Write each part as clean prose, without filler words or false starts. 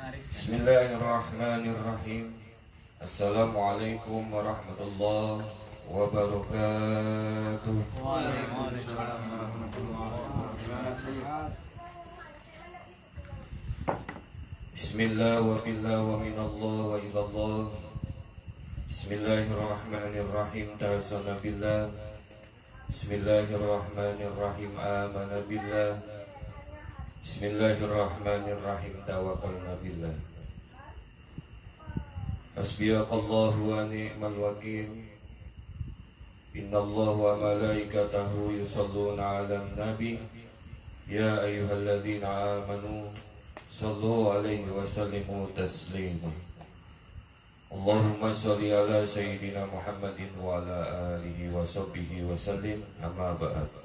Bismillahirrahmanirrahim. Assalamualaikum warahmatullahi wabarakatuh. Waalaikumsalam warahmatullahi wabarakatuh. Bismillah wa billah wa minallah wa ilallah. Bismillahirrahmanirrahim. Ta'asana billah. Bismillahirrahmanirrahim. Amana billah. Bismillahirrahmanirrahim. Tawakkalna billah. Hasbiyallahu wa ni'mal wakil. Innallaha wa malaikatahu yusalluna 'alan nabi. Ya ayyuhalladzina amanu sallu alaihi wa sallimu taslima. Allahumma salli ala sayyidina Muhammadin wa ala alihi wa sahbihi wa sallim. Amma ba'd.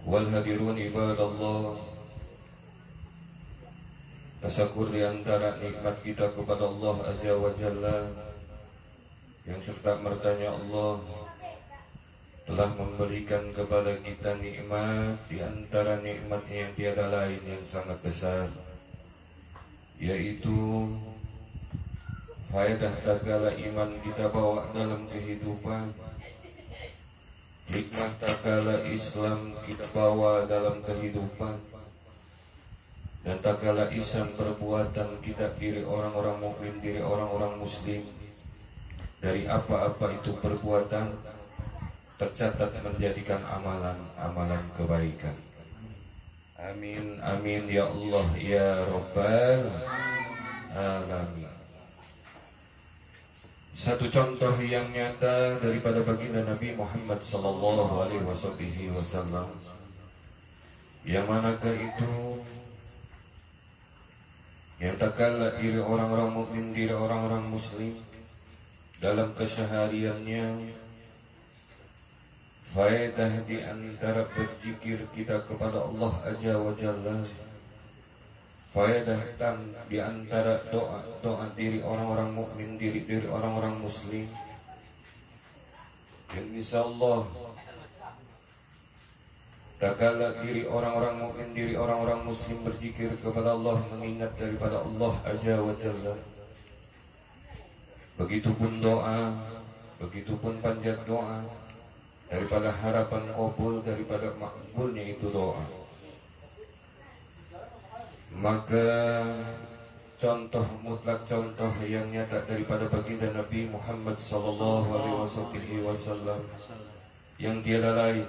Wal hadirun ibadallah, tasakur di antara nikmat kita kepada Allah Azza wa Jalla, yang serta mertanya Allah telah memberikan kepada kita nikmat di antara nikmatnya yang tiada lain yang sangat besar, yaitu faedah tatkala iman kita bawa dalam kehidupan, nikmat tatkala Islam kita bawa dalam kehidupan, dan tatkala ihsan perbuatan kita diri orang-orang mukmin, diri orang-orang muslim, dari apa-apa itu perbuatan tercatat menjadikan amalan-amalan kebaikan. Amin amin ya Allah ya Rabbal alamin. Satu contoh yang nyata daripada baginda Nabi Muhammad sallallahu alaihi wasallam, yang manakah itu yang tatkala diri orang-orang mukmin, diri orang-orang muslim dalam kesehariannya, faedah di antara berzikir kita kepada Allah Azza wa Jalla, faedah di antara doa diri orang-orang mukmin, diri orang-orang muslim, yang insyaallah tatkala diri orang-orang mukmin, diri orang-orang muslim berzikir kepada Allah, mengingat daripada Allah Azza wa Jalla, begitupun doa, begitupun panjat doa, daripada harapan qabul, daripada makbulnya itu doa, maka contoh mutlak, contoh yang nyata daripada baginda Nabi Muhammad sallallahu alaihi wasallam, yang tiada lain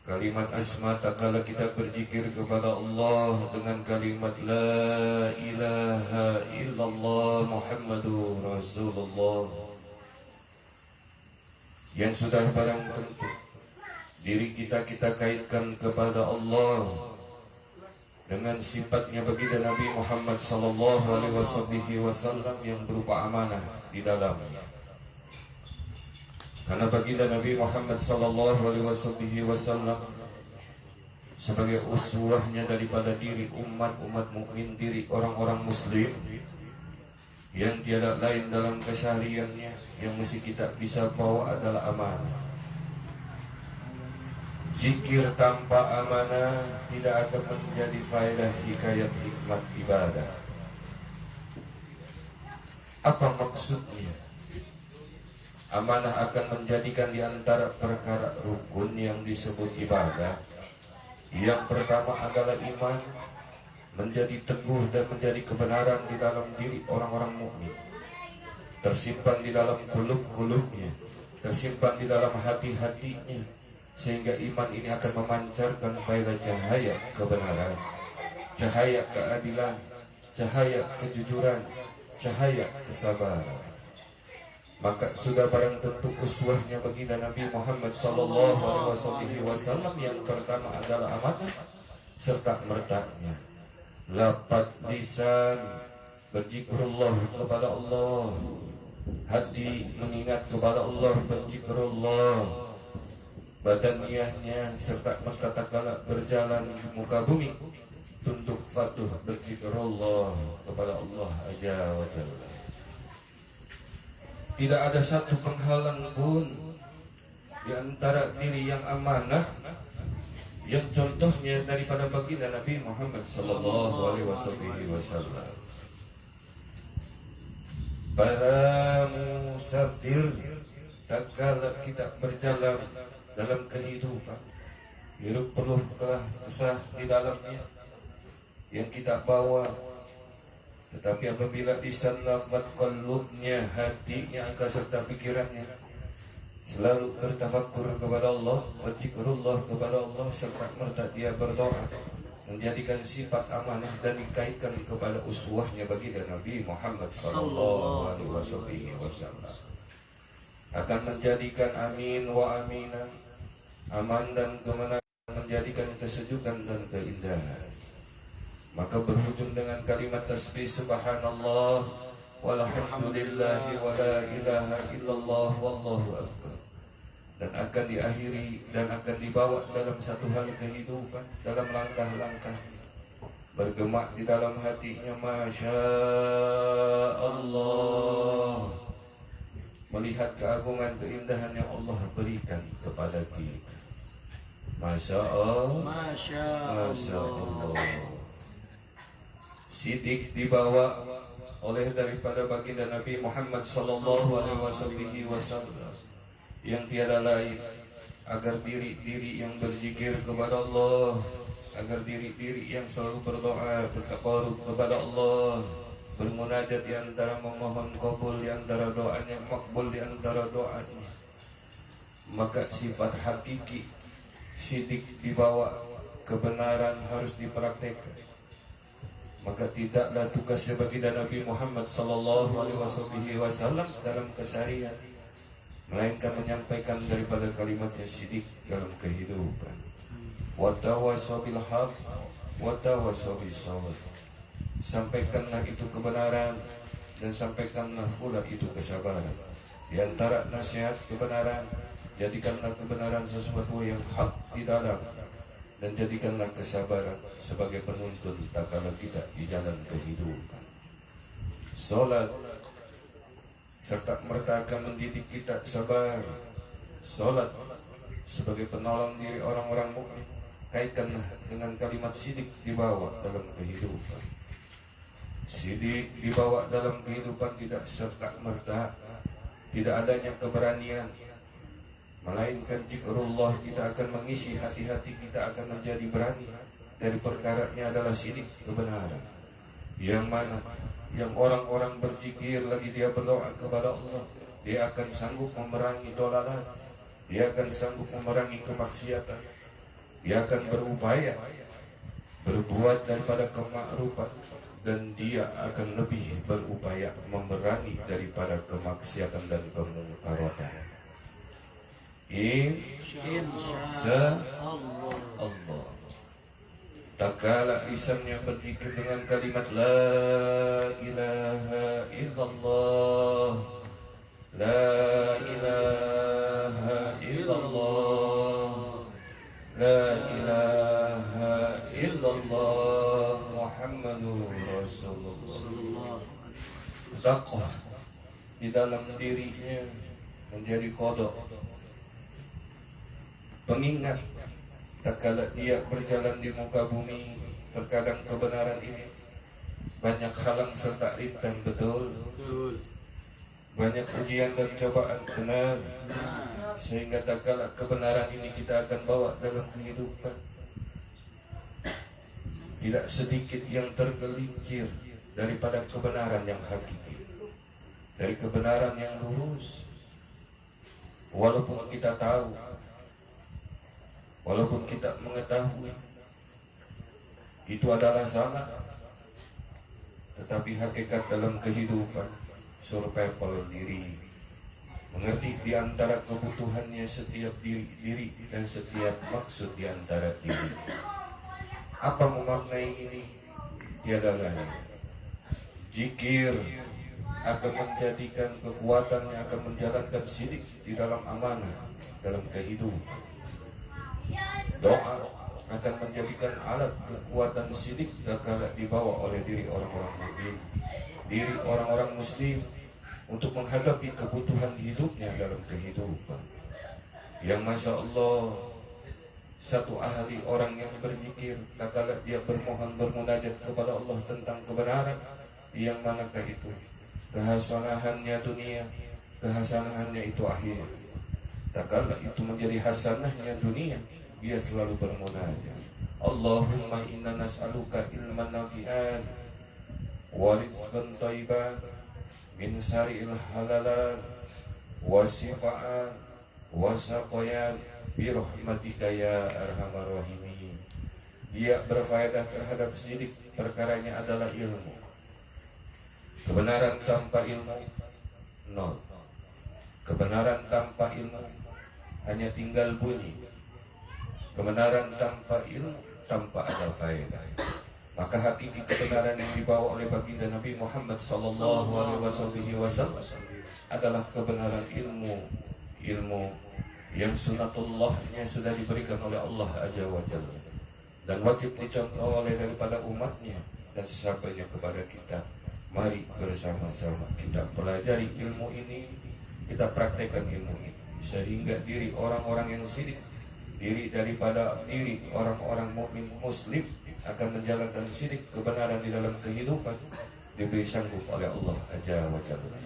kalimat asma tatkala kita berzikir kepada Allah dengan kalimat la ilaha illallah Muhammadur Rasulullah, yang sudah barang tentu diri kita kaitkan kepada Allah dengan sifatnya baginda Nabi Muhammad sallallahu alaihi wasallam yang berupa amanah di dalamnya. Karena baginda Nabi Muhammad sallallahu alaihi wasallam sebagai uswahnya daripada diri umat mukmin, diri orang-orang muslim, yang tiada lain dalam kesehariannya yang mesti kita bisa bawa adalah amanah. Zikir tanpa amanah tidak akan menjadi faedah hikayat hikmat ibadah. Apa maksudnya? Amanah akan menjadikan di antara perkara rukun yang disebut ibadah. Yang pertama adalah iman, menjadi teguh dan menjadi kebenaran di dalam diri orang-orang mukmin, tersimpan di dalam kulub-kulubnya, tersimpan di dalam hati-hatinya, sehingga iman ini akan memancarkan faedah cahaya kebenaran, cahaya keadilan, cahaya kejujuran, cahaya kesabaran. Maka sudah barang tentu uswahnya baginda Nabi Muhammad sallallahu alaihi wasallam yang pertama adalah amanah serta mertanya lapat lisan berzikrullah kepada Allah, hati mengingat kepada Allah, berzikrullah, badaniahnya serta merta tatkala berjalan di muka bumi tunduk patuh berzikrullah kepada Allah Azza wa Jalla. Tidak ada satu penghalang pun di antara diri yang amanah yang contohnya daripada baginda Nabi Muhammad sallallahu alaihi wasallam. Para musafir tatkala kita berjalan dalam kehidupan, hidup penuh kelah kesah di dalamnya yang kita bawa. Tetapi apabila disallafat qalbnya, hatinya, akal serta pikirannya selalu bertafakkur kepada Allah, berzikrullah kepada Allah, serta merta dia berdoa, menjadikan sifat amanah dan dikaitkan kepada uswahnya baginda Nabi Muhammad sallallahu alaihi wasallam, akan menjadikan amin wa aminan, aman dan kemenangan, menjadikan kesejukan dan keindahan. Maka berhujung dengan kalimat tasbih subhanallah walhamdulillahi wa la ilaha illallah wallahu akbar, dan akan diakhiri dan akan dibawa dalam satu hal kehidupan, dalam langkah-langkah bergema di dalam hatinya, Masya Allah, melihat keagungan keindahan yang Allah berikan kepada kita. Masya Allah, Masya Allah. Sidik dibawa oleh daripada baginda Nabi Muhammad sallallahu alaihi wasallam yang tiada lain agar diri-diri yang berzikir kepada Allah, agar diri-diri yang selalu berdoa, bertaqarrub kepada Allah, bermunajat di antara memohon kabul di antara doanya, makbul di antara doanya. Maka sifat hakiki sidik dibawa, kebenaran harus dipraktekkan. Maka tidaklah tugasnya baginda Nabi Muhammad sallallahu alaihi wasallam dalam keseharian melainkan menyampaikan daripada kalimatnya sidik dalam kehidupan. Wa tawassaw bil haqq wa tawassaw bis sabr. Sampaikanlah itu kebenaran dan sampaikanlah pula itu kesabaran. Di antara nasihat kebenaran, jadikanlah kebenaran sesuatu yang hak di dalam, dan jadikanlah kesabaran sebagai penuntun tatkala kita di jalan kehidupan. Salat serta merta akan mendidik kita sabar. Salat sebagai penolong diri orang-orang mukmin. Kaitkanlah dengan kalimat sidik dibawa dalam kehidupan. Sidik dibawa dalam kehidupan tidak serta merta, tidak adanya keberanian, melainkan zikrullah kita akan mengisi hati-hati kita, akan menjadi berani dari perkaranya adalah sidik kebenaran. Yang mana yang orang-orang berzikir lagi dia berdoa kepada Allah, dia akan sanggup memerangi dolalat, dia akan sanggup memerangi kemaksiatan, dia akan berupaya berbuat daripada kemakrufan, dan dia akan lebih berupaya memerangi daripada kemaksiatan dan kemungkaran. Insya Allah. Tatkala lisannya berzikir dengan kalimat la ilaha illallah, la ilaha illallah, la ilaha illallah Muhammadur Rasulullah. Taqwa di dalam dirinya menjadi kodok, pengingat tatkala dia berjalan di muka bumi. Terkadang kebenaran ini banyak halang serta rintang, betul, banyak ujian dan cobaan, benar, sehingga tatkala kebenaran ini kita akan bawa dalam kehidupan, tidak sedikit yang tergelincir daripada kebenaran yang hakiki, dari kebenaran yang lurus. Walaupun kita tahu, walaupun kita mengetahui itu adalah salah, tetapi hakikat dalam kehidupan survival diri, mengerti di antara kebutuhannya setiap diri dan setiap maksud di antara diri. Apa memaknai ini? Tiada lain, zikir akan menjadikan kekuatan yang akan menjalankan sidik di dalam amanah dalam kehidupan. Doa akan menjadikan alat kekuatan sidik tatkala dibawa oleh diri orang-orang mukmin, diri orang-orang muslim, untuk menghadapi kebutuhan hidupnya dalam kehidupan. Yang Masya Allah satu ahli orang yang berzikir, tatkala dia bermohon bermunajat kepada Allah tentang kebenaran, yang manakah itu kehasanahannya dunia, kehasanahannya itu akhir. Tatkala itu menjadi hasanahnya dunia, dia selalu bermunajat, Allahumma inna nas'aluka ilman nafi'an wa rizqan thayyiban min syarril halalan wa shifaan wa saqayan birahmatika ya arhamar rahimin. Dia berfaedah terhadap sidik, perkaranya adalah ilmu. Kebenaran tanpa ilmu nol. Kebenaran tanpa ilmu hanya tinggal bunyi. Kebenaran tanpa ilmu tanpa ada faedah. Maka hakiki kebenaran yang dibawa oleh baginda Nabi Muhammad sallallahu alaihi wasallam adalah kebenaran ilmu yang sunatullahnya sudah diberikan oleh Allah Azza wa Jalla dan wajib dicontoh oleh daripada umatnya dan sesampainya kepada kita. Mari bersama-sama kita pelajari ilmu ini, kita praktekkan ilmu ini sehingga diri orang-orang yang sidik, diri orang-orang mukmin muslim akan menjalankan sidik kebenaran di dalam kehidupan, diberi sanggup oleh Allah Azza wa Jalla.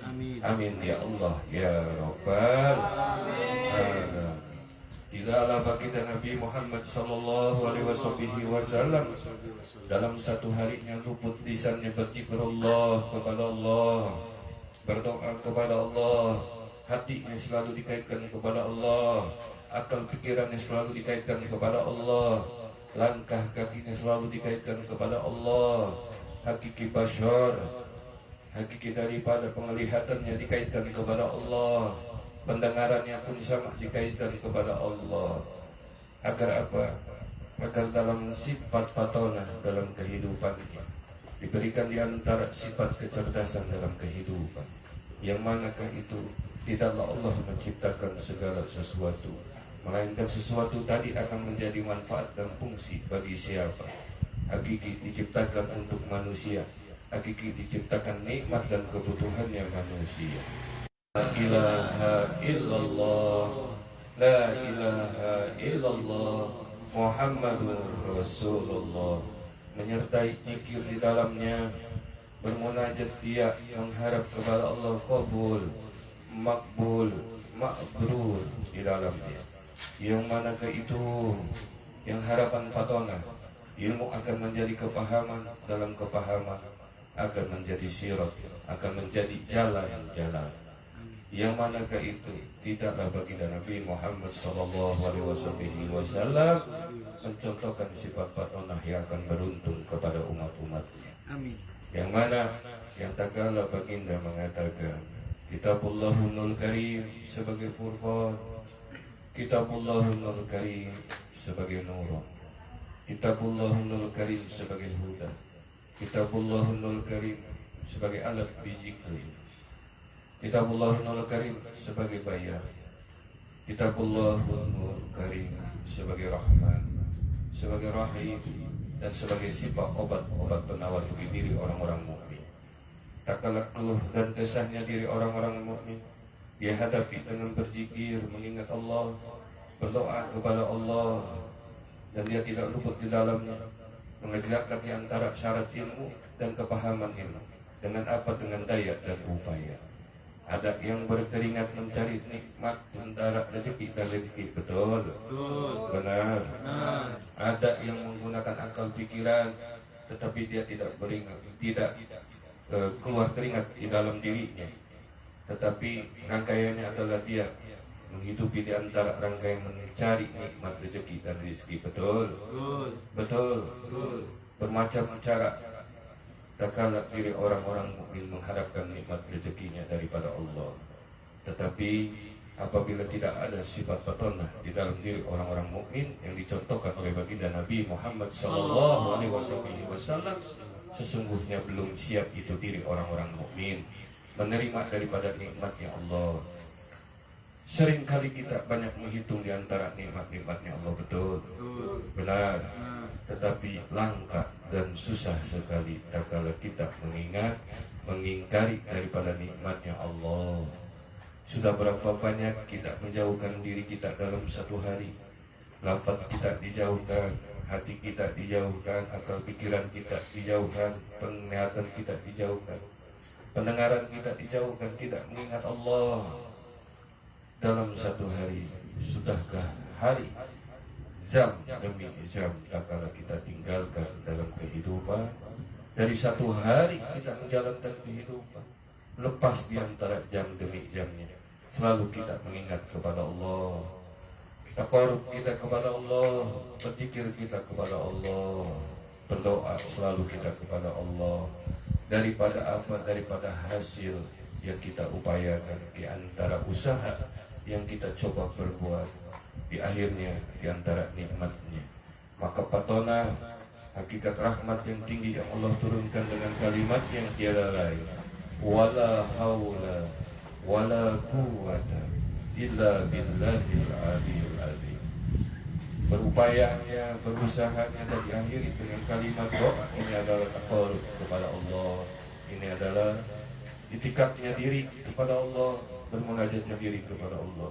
Amin ya Allah ya Rabbal Alamin. Tidaklah baginda Nabi Muhammad sallallahu alaihi wasallam dalam satu harinya luput lisannya berzikrullah kepada Allah, berdoa kepada Allah, hatinya selalu dikaitkan kepada Allah, akal pikirannya selalu dikaitkan kepada Allah, langkah kakinya selalu dikaitkan kepada Allah, hakiki basyar, hakiki daripada penglihatannya dikaitkan kepada Allah, pendengarannya pun sama dikaitkan kepada Allah. Agar apa? Agar dalam sifat fatona dalam kehidupannya diberikan di antara sifat kecerdasan dalam kehidupan. Yang manakah itu? Tidaklah Allah menciptakan segala sesuatu, melainkan sesuatu tadi akan menjadi manfaat dan fungsi bagi siapa. Hakiki diciptakan untuk manusia, hakiki diciptakan nikmat dan kebutuhannya manusia. La ilaha illallah, la ilaha illallah, Muhammadur Rasulullah. Menyertai zikir di dalamnya, bermunajat dia mengharap kepada Allah qabul, makbul, mabrur di dalamnya. Yang manakah itu? Yang harapan patona, ilmu akan menjadi kepahaman, dalam kepahaman akan menjadi sirat, akan menjadi jalan-jalan. Yang manakah itu? Tidaklah baginda Nabi Muhammad sallallahu alaihi wasallam mencontohkan sifat patona yang akan beruntung kepada umat-umatnya. Amin. Yang mana? Yang tatkala baginda mengatakan Kitabullahul Karim sebagai furqan, Kitabullahul Karim sebagai nur, Kitabullahul Karim sebagai huda, Kitabullahul Karim sebagai alat bizikri, Kitabullahul Karim sebagai bayar, Kitabullahul Karim sebagai rahman, sebagai rahim, dan sebagai sifat obat-obat penawar bagi diri orang-orang mukmin. Tak kalah keluh dan desahnya diri orang-orang mukmin, dia hadapi dengan berzikir, mengingat Allah, berdoa kepada Allah, dan dia tidak luput di dalamnya mengejarkan di antara syarat ilmu dan kepahaman ilmu. Dengan apa? Dengan daya dan upaya. Ada yang berkeringat mencari nikmat antara rezeki dan rezeki, betul? Benar. Ada yang menggunakan akal pikiran, tetapi dia tidak beringat, tidak keluar keringat di dalam dirinya. Tetapi rangkaiannya adalah dia menghidupi di antara rangkaian mencari nikmat rezeki dan rezeki, betul? Betul. Bermacam cara tatkala diri orang-orang mukmin mengharapkan nikmat rezekinya daripada Allah. Tetapi apabila tidak ada sifat patona di dalam diri orang-orang mukmin yang dicontohkan oleh baginda Nabi Muhammad sallallahu alaihi wasallam, sesungguhnya belum siap itu diri orang-orang mukmin menerima daripada nikmatnya Allah. Seringkali kita banyak menghitung di antara nikmat-nikmatnya Allah, betul? Benar. Tetapi langka dan susah sekali tatkala kita mengingkari daripada nikmatnya Allah. Sudah berapa banyak kita menjauhkan diri kita dalam satu hari lafaz kita dijauhkan, hati kita dijauhkan, akal pikiran kita dijauhkan, penglihatan kita dijauhkan, pendengaran kita dijauhkan, tidak mengingat Allah dalam satu hari. Sudahkah hari, jam demi jam tak kala kita tinggalkan dalam kehidupan? Dari satu hari kita menjalankan kehidupan, lepas di antara jam demi jamnya, selalu kita mengingat kepada Allah, taqarrub kita kepada Allah, berzikir kita kepada Allah, berdoa selalu kita kepada Allah. Daripada apa? Daripada hasil yang kita upayakan, di antara usaha yang kita coba berbuat, di akhirnya di antara nikmatnya. Maka patona hakikat rahmat yang tinggi yang Allah turunkan dengan kalimat yang tiada lain, wala haula wala quwata illa billahil aliyil azim. Berupayanya, berusahanya dan diakhiri dengan kalimat doa. Ini adalah taqarrub kepada Allah, ini adalah itikadnya diri kepada Allah, bermunajatnya diri kepada Allah.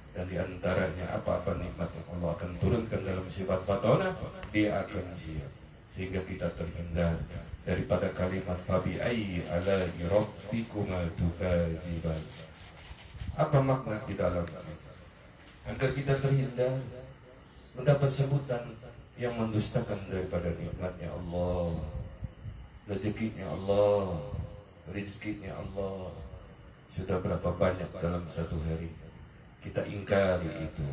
Dan diantaranya apa-apa nikmat yang Allah akan turunkan dalam sifat fatona, dia akan siap, sehingga kita terhindar daripada kalimat fabi ayyi ala rabbikuma tukadziban. Apa makna di dalamnya? Agar kita terhindar mendapat sebutan yang mendustakan daripada nikmatnya Allah, rezekinya Allah, rezekinya Allah. Sudah berapa banyak dalam satu hari kita ingkari itu,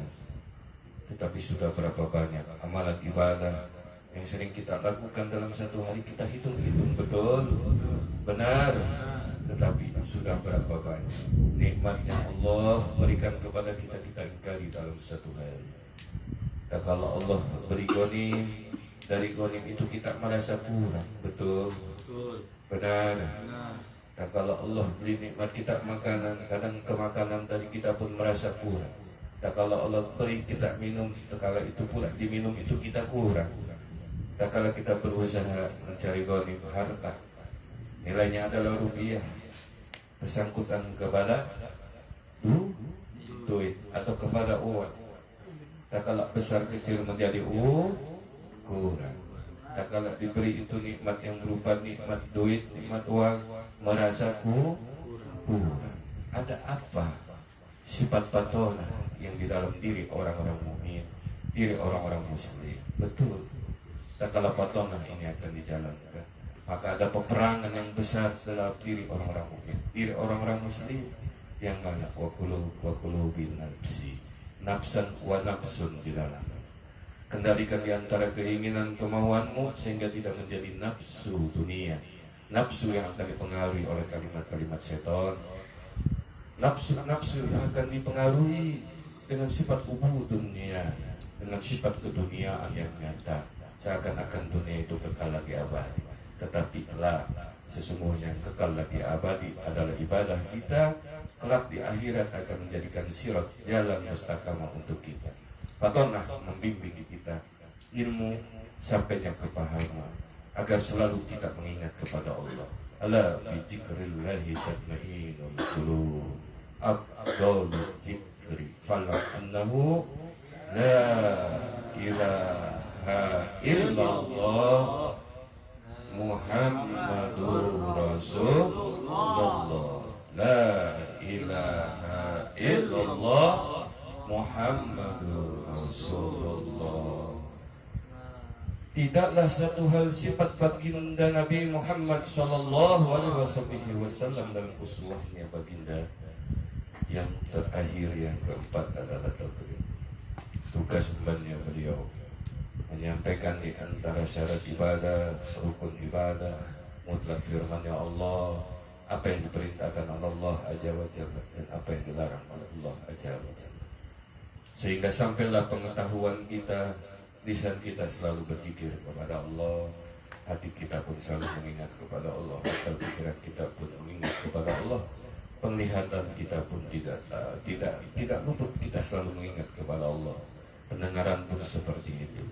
tetapi sudah berapa banyak amalan ibadah yang sering kita lakukan dalam satu hari, kita hitung-hitung betul, benar, tetapi sudah berapa banyak nikmat yang Allah berikan kepada kita, kita ingkari dalam satu hari. Dan kalau Allah beri ghanim, dari ghanim itu kita merasa kurang, betul, benar. Dan kalau Allah beri nikmat kita makanan, kadang kemakanan tadi kita pun merasa kurang. Dan kalau Allah beri kita minum, kala itu pula diminum itu kita kurang. Dan kalau kita berusaha mencari ghanim, harta, nilainya adalah rupiah, bersangkutan kepada duit atau kepada uang. Tak kalau besar kecil menjadi kurang. Tak kalau diberi itu nikmat yang berupa nikmat duit, nikmat uang, merasa kurang. Ada apa? Sifat patona yang di dalam diri orang-orang mukmin, diri orang-orang muslim. Betul. Tak kalau patona ini akan dijalankan, maka ada peperangan yang besar dalam diri orang-orang mukmin, diri orang-orang muslim, yang mana wakulu bin nafsi, nafsan wa nafsun di dalam. Kendalikan di antara keinginan kemauanmu sehingga tidak menjadi nafsu dunia, nafsu yang akan dipengaruhi oleh kalimat-kalimat setan, nafsu yang akan dipengaruhi dengan sifat dunia, dengan sifat keduniaan yang nyata, seakan-akan dunia itu kekal lagi abadi. Tetapi lah, sesungguhnya yang kekal lagi abadi adalah ibadah kita, kelak di akhirat akan menjadikan sirat, jalan mustaqamah untuk kita. Patona membimbing kita ilmu sampainya kepahaman, agar selalu kita mengingat kepada Allah. Ala bi dzikrillahi tatma'innul qulub. Afdalu dzikri fala annahu la ilaha illallah Muhammadur Rasulullah. La ilaha illallah Muhammadur Rasulullah. Tidaklah satu hal sifat baginda Nabi Muhammad sallallahu alaihi wasallam dalam uswahnya baginda. Yang terakhir, yang keempat adalah tabligh. Tugas bebannya beliau menyampaikan di antara syarat ibadah, rukun ibadah, mutlak firman-Nya Allah, apa yang diperintahkan oleh Allah Azza wa Jalla dan apa yang dilarang oleh Allah Azza wa Jalla. Sehingga sampailah pengetahuan kita, lisan kita selalu berzikir kepada Allah, hati kita pun selalu mengingat kepada Allah, akal pikiran kita pun mengingat kepada Allah, penglihatan kita pun tidak luput kita selalu mengingat kepada Allah, pendengaran pun seperti itu.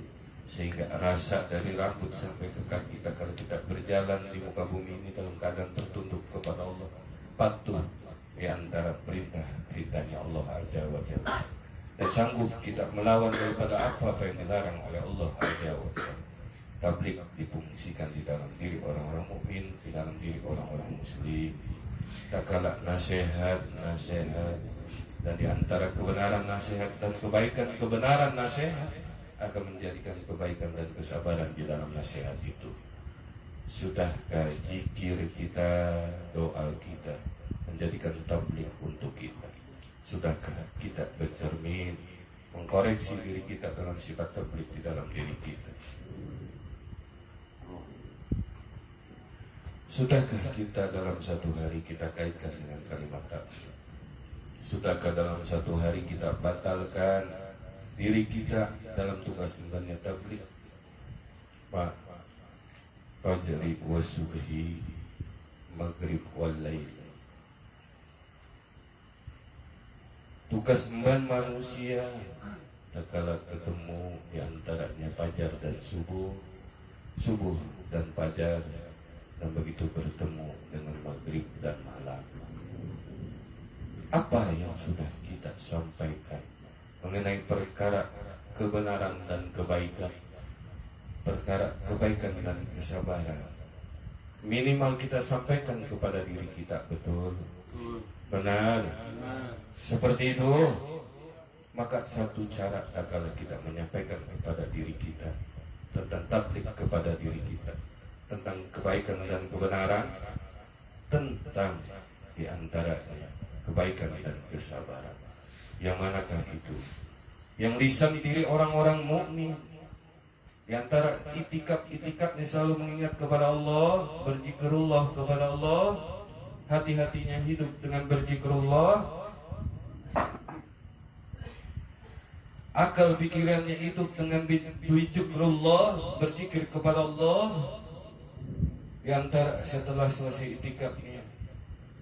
Sehingga rasa dari rambut sampai ke kaki kita, kalau kita berjalan di muka bumi ini dalam keadaan tertunduk kepada Allah, patuh di antara perintah-perintahnya Allah Azza wa Jalla. dan sanggup kita melawan daripada apa yang dilarang oleh Allah Azza wa Jalla. Tabligh difungsikan di dalam diri orang-orang mukmin, di dalam diri orang-orang muslim. Tak kalah nasihat dan di antara kebenaran nasihat dan kebaikan, kebenaran nasihat akan menjadikan kebaikan dan kesabaran di dalam nasihat itu. Sudahkah zikir kita, doa kita menjadikan tabligh untuk kita? Sudahkah kita bercermin, mengkoreksi diri kita dalam sifat tabligh di dalam diri kita? Sudahkah kita dalam satu hari kita kaitkan dengan kalimat tabligh? Sudahkah dalam satu hari kita batalkan diri kita dalam tugas membannya tabligh? Pak, fajri wa subhi, maghrib wal lail. Tugas memban manusia tak kala ketemu di antaranya fajar dan subuh, subuh dan fajar, dan begitu bertemu dengan maghrib dan malam. Apa yang sudah kita sampaikan mengenai perkara kebenaran dan kebaikan, perkara kebaikan dan kesabaran? Minimal kita sampaikan kepada diri kita, betul, benar, seperti itu. Maka satu cara kalau kita menyampaikan kepada diri kita tentang tabligh kepada diri kita, tentang kebaikan dan kebenaran, tentang diantaranya kebaikan dan kesabaran. Yang manakah itu? Yang lisan diri orang-orang mukmin, di antara itikaf-itikafnya selalu mengingat kepada Allah, berzikrullah kepada Allah, hati-hatinya hidup dengan berzikrullah, akal pikirannya hidup dengan zikrullah, berzikir kepada Allah. Di antara setelah selesai itikafnya,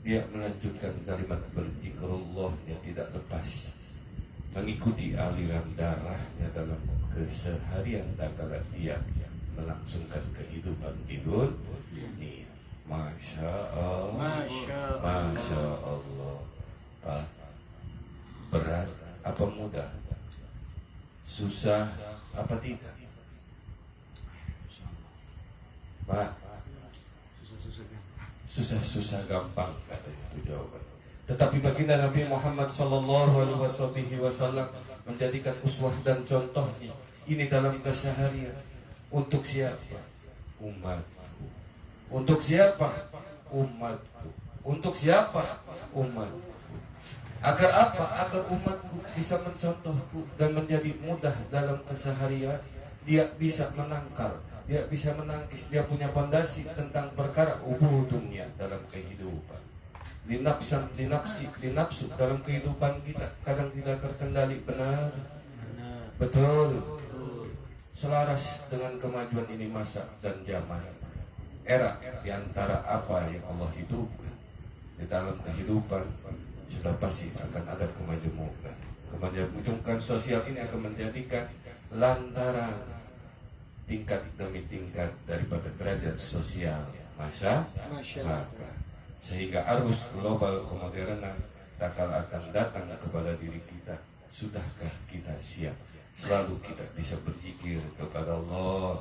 dia melanjutkan kalimat berzikrullah-nya tidak lepas, mengikuti aliran darahnya dalam keseharian tak kala dia melangsungkan kehidupan di dunia. Masya Allah, Masya Allah. Pak, berat apa mudah? Susah apa tidak? Pak, susah-susah gampang katanya itu jawaban. Tetapi baginda Nabi Muhammad sallallahu alaihi wasallam menjadikan uswah dan contohnya ini dalam keseharian. Untuk siapa? Umatku. Untuk siapa? Umatku. Untuk siapa? Umatku. Agar apa? Agar umatku bisa mencontohku dan menjadi mudah dalam keseharian. Dia bisa menangkal, dia bisa menangkis, dia punya fondasi tentang perkara dunia dalam kehidupan. Dinapsu dalam kehidupan kita kadang tidak terkendali, benar, betul, selaras dengan kemajuan ini masa dan zaman, era. Diantara apa yang Allah hidupkan di dalam kehidupan sudah pasti akan ada kemajuan. Kemajuan sosial ini akan menjadikan lantaran tingkat demi tingkat daripada derajat sosial masyarakat, sehingga arus global kemodernan takal akan datang kepada diri kita. Sudahkah kita siap? Selalu kita bisa berzikir kepada Allah,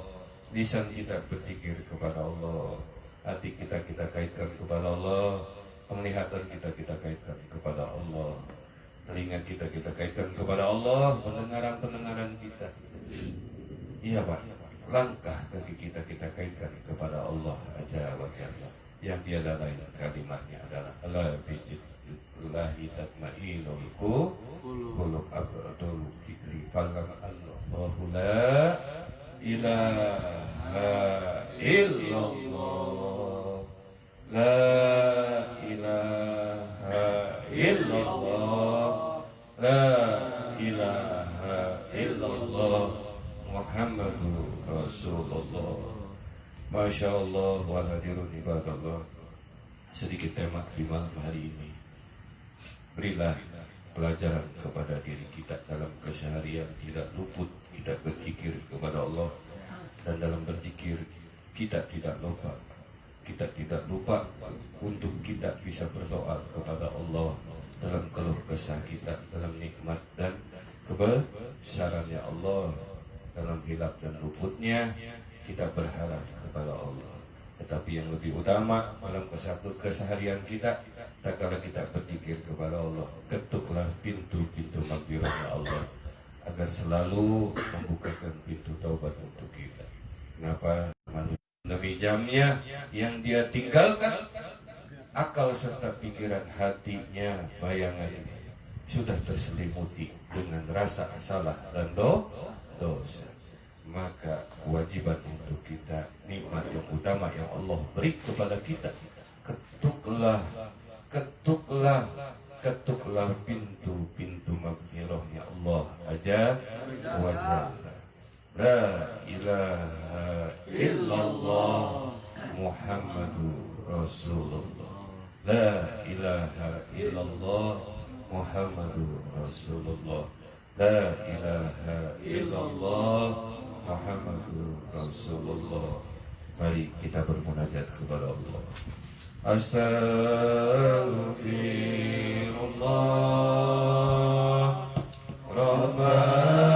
lisan kita berzikir kepada Allah, hati kita kaitkan kepada Allah, penglihatan kita kaitkan kepada Allah, telinga kita kaitkan kepada Allah, pendengaran kita. Iya Pak, langkah kaki kita kaitkan kepada Allah Azza wa Jalla, yang tiada lain kalimatnya adalah ala bijillahi tatmainul qulub abdul zikri falam Allahu la ilaha illallah, la ilaha illallah, la ilaha illallah Muhammadur Rasulullah. Masya Allah, wal hadirun ibadallah. Sedikit tema di malam hari ini. Berilah pelajaran kepada diri kita dalam keseharian, tidak luput kita berzikir kepada Allah, dan dalam berzikir kita tidak lupa untuk kita bisa berdoa kepada Allah dalam keluh kesah kita, dalam nikmat dan kebesarannya Allah dalam hilap dan luputnya, kita berharap kepada Allah. Tetapi yang lebih utama dalam keseharian kita, tak kala kita berzikir kepada Allah, ketuklah pintu-pintu maghfirahnya Allah agar selalu membukakan pintu taubat untuk kita. Kenapa? Manusia demi jamnya yang dia tinggalkan, akal serta pikiran hatinya, bayangannya sudah terselimuti dengan rasa salah dan dosa. Maka kewajiban untuk kita, nikmat yang utama yang Allah beri kepada kita, ketuklah pintu-pintu maghfirahnya Allah aja wa jalla. La ilaha illallah Muhammadur Rasulullah. La ilaha illallah Muhammadur Rasulullah. La ilaha illallah Muhammadur Rasulullah. Mari kita bermunajat kepada Allah. Astaghfirullah Rabbana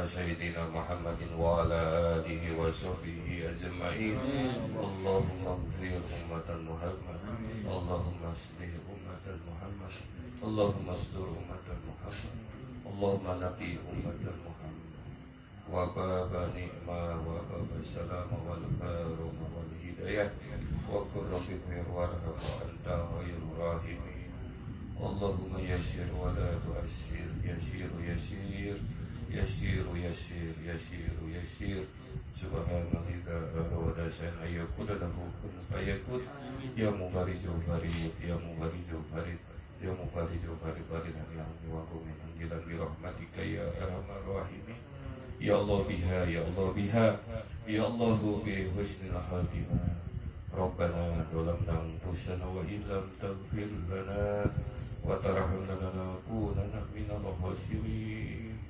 Sayyidina Muhammadin wa ala alihi wa sahbihi ajma'in. Allahumma ighfir ummatan Muhammad, Allahumma aslih ummatan Muhammad, Allahumma astur ummatan Muhammad, Allahumma naqi ummatan Muhammad wa baba ni'ma wa baba salama wal karum wal hidayah wa qur rabbi warham wa anta khairur rahimin. Allahumma yassir wa la tu'assir, yassiru yassir, yasiru yasir yasiru yasir. Subhanallah arwada san ayakun lahu kun fayakun. Ya mufariju farid, ya mufariju farid, ya mufariju farid farid ya muwakum min anjilan bi rahmatika ya arhamar rahimin. Ya Allah biha, ya Allah biha, ya Allah bi husnil khatimah. Rabbana zalamna anfusana wa illam taghfir lana wa tarhamna lanakunanna minal khasirin.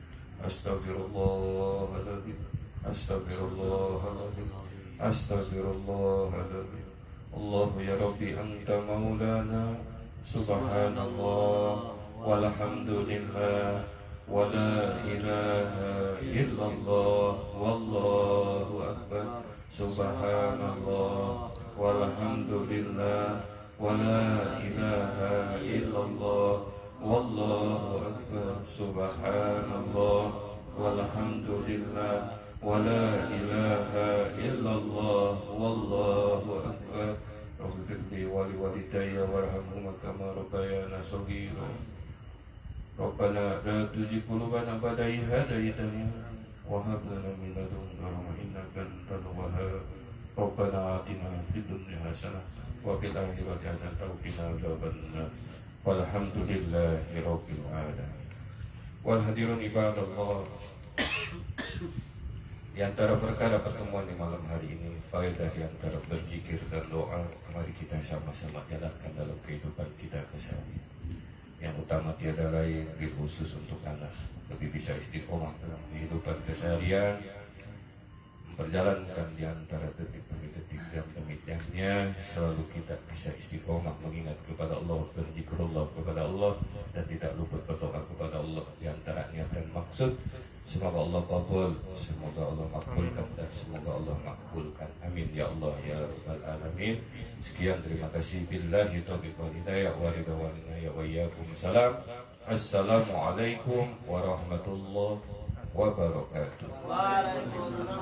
Astaghfirullahaladzim, astaghfirullahaladzim, astaghfirullahaladzim. Allahu ya Rabbi anta maulana. Subhanallah walhamdulillah wa la ilaha illallah wallahu akbar. Subhanallah walhamdulillah wa la ilaha illallah wallahu akbar. Subhanallah walhamdulillah wa la ilaha illallah wallahu akbar. Rabbighfirli wa liwalidayya warhamhuma kama rabbayana shaghira. Rabbana la tuzigh qulubana ba'da idh hadaytana wa hab lana min ladunka rahmah innaka antal wahhab. Rabbana atina fid dunya hasanah wa fil akhirati hasanah wa qina adzabannar. Walhamdulillahi rabbil alamin. Wal hadirun ibadallah. Di antara perkara pertemuan di malam hari ini, faedah di antara berzikir dan doa, mari kita sama-sama jalankan dalam kehidupan kita keseharian. Yang utama tiada lain, khusus untuk anak, lebih bisa istiqomah dalam kehidupan keseharian, memperjalankan di antara detik demi detik, jam demi jamnya, selalu kita bisa istiqomah mengingat kepada Allah, berzikrullah kepada Allah, dan tidak lupa berdoa kepada Allah. Di antara niat dan maksud Semoga Allah kabul, semoga Allah makbulkan, dan semoga Allah makbulkan. Amin ya Allah ya rabbal alamin. Sekian, terima kasih. Billahi taufiq wal hidayah wa ridha wal inayah wa iyyakum. Salam. Assalamualaikum warahmatullahi wabarakatuh. Waalaikumsalam.